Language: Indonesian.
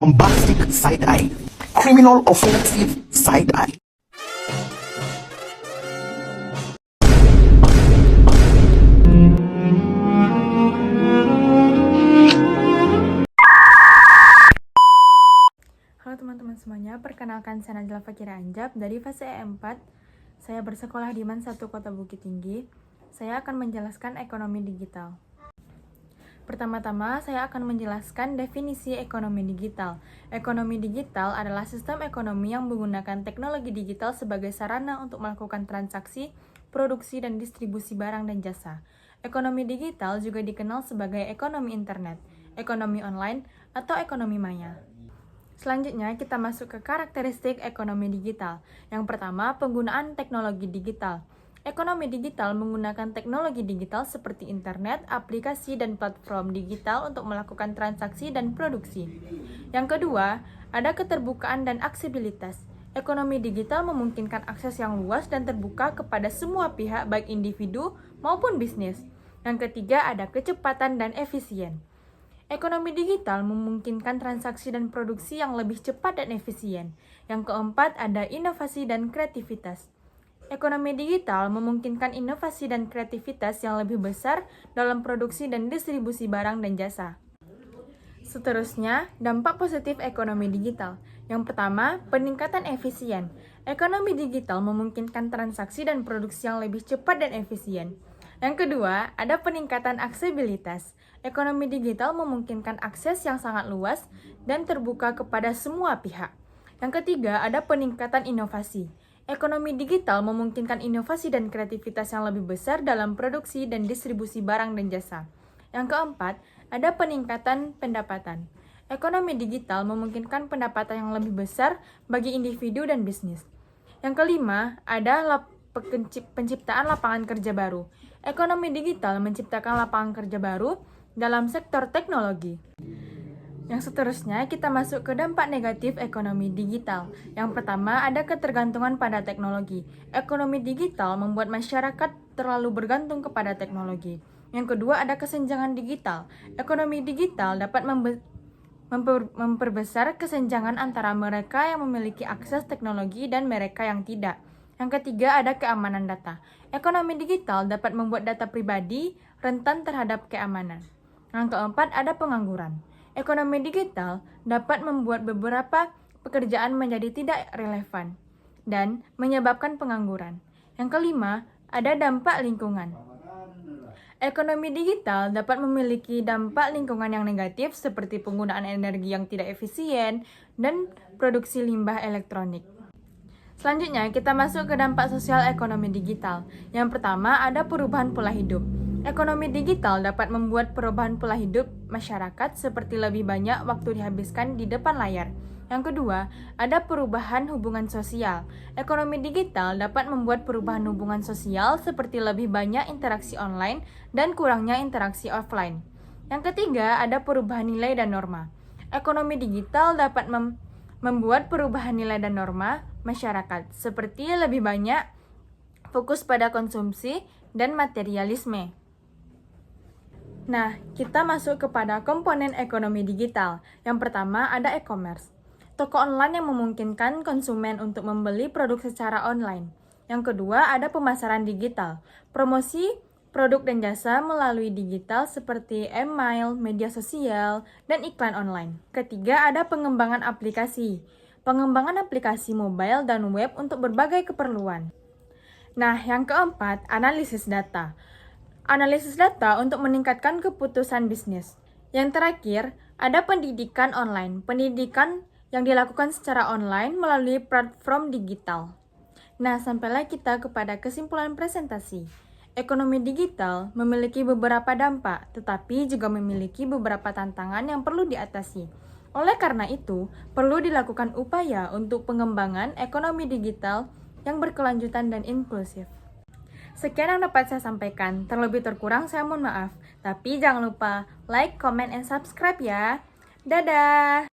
bombastic side-eye, criminal offensive side-eye. Halo teman-teman semuanya, perkenalkan saya Najla Fakira Anjab dari fase E4. Saya bersekolah di MAN 1 Kota Bukit Tinggi. Saya akan menjelaskan ekonomi digital. Pertama-tama, saya akan menjelaskan definisi ekonomi digital. Ekonomi digital adalah sistem ekonomi yang menggunakan teknologi digital sebagai sarana untuk melakukan transaksi, produksi, dan distribusi barang dan jasa. Ekonomi digital juga dikenal sebagai ekonomi internet, ekonomi online, atau ekonomi maya. Selanjutnya, kita masuk ke karakteristik ekonomi digital. Yang pertama, penggunaan teknologi digital. Ekonomi digital menggunakan teknologi digital seperti internet, aplikasi, dan platform digital untuk melakukan transaksi dan produksi. Yang kedua, ada keterbukaan dan aksesibilitas. Ekonomi digital memungkinkan akses yang luas dan terbuka kepada semua pihak, baik individu maupun bisnis. Yang ketiga, ada kecepatan dan efisien. Ekonomi digital memungkinkan transaksi dan produksi yang lebih cepat dan efisien. Yang keempat, ada inovasi dan kreativitas. Ekonomi digital memungkinkan inovasi dan kreativitas yang lebih besar dalam produksi dan distribusi barang dan jasa. Seterusnya, dampak positif ekonomi digital. Yang pertama, peningkatan efisien. Ekonomi digital memungkinkan transaksi dan produksi yang lebih cepat dan efisien. Yang kedua, ada peningkatan aksesibilitas. Ekonomi digital memungkinkan akses yang sangat luas dan terbuka kepada semua pihak. Yang ketiga, ada peningkatan inovasi. Ekonomi digital memungkinkan inovasi dan kreativitas yang lebih besar dalam produksi dan distribusi barang dan jasa. Yang keempat, ada peningkatan pendapatan. Ekonomi digital memungkinkan pendapatan yang lebih besar bagi individu dan bisnis. Yang kelima, ada penciptaan lapangan kerja baru. Ekonomi digital menciptakan lapangan kerja baru dalam sektor teknologi. Yang seterusnya, kita masuk ke dampak negatif ekonomi digital. Yang pertama, ada ketergantungan pada teknologi. Ekonomi digital membuat masyarakat terlalu bergantung kepada teknologi. Yang kedua, ada kesenjangan digital. Ekonomi digital dapat memperbesar kesenjangan antara mereka yang memiliki akses teknologi dan mereka yang tidak. Yang ketiga, ada keamanan data. Ekonomi digital dapat membuat data pribadi rentan terhadap keamanan. Yang keempat, ada pengangguran. Ekonomi digital dapat membuat beberapa pekerjaan menjadi tidak relevan dan menyebabkan pengangguran. Yang kelima, ada dampak lingkungan. Ekonomi digital dapat memiliki dampak lingkungan yang negatif seperti penggunaan energi yang tidak efisien dan produksi limbah elektronik. Selanjutnya, kita masuk ke dampak sosial ekonomi digital. Yang pertama, ada perubahan pola hidup. Ekonomi digital dapat membuat perubahan pola hidup masyarakat seperti lebih banyak waktu dihabiskan di depan layar. Yang kedua, ada perubahan hubungan sosial. Ekonomi digital dapat membuat perubahan hubungan sosial seperti lebih banyak interaksi online dan kurangnya interaksi offline. Yang ketiga, ada perubahan nilai dan norma. Ekonomi digital dapat membuat perubahan nilai dan norma masyarakat seperti lebih banyak fokus pada konsumsi dan materialisme. Nah, kita masuk kepada komponen ekonomi digital. Yang pertama, ada e-commerce. Toko online yang memungkinkan konsumen untuk membeli produk secara online. Yang kedua, ada pemasaran digital. Promosi produk dan jasa melalui digital seperti email, media sosial, dan iklan online. Ketiga, ada pengembangan aplikasi. Pengembangan aplikasi mobile dan web untuk berbagai keperluan. Nah, yang keempat, analisis data. Analisis data untuk meningkatkan keputusan bisnis. Yang terakhir, ada pendidikan online. Pendidikan yang dilakukan secara online melalui platform digital. Nah, sampailah kita kepada kesimpulan presentasi. Ekonomi digital memiliki beberapa dampak, tetapi juga memiliki beberapa tantangan yang perlu diatasi. Oleh karena itu, perlu dilakukan upaya untuk pengembangan ekonomi digital yang berkelanjutan dan inklusif. Sekian yang dapat saya sampaikan. Terlebih terkurang saya mohon maaf. Tapi jangan lupa like, comment, and subscribe ya. Dadah!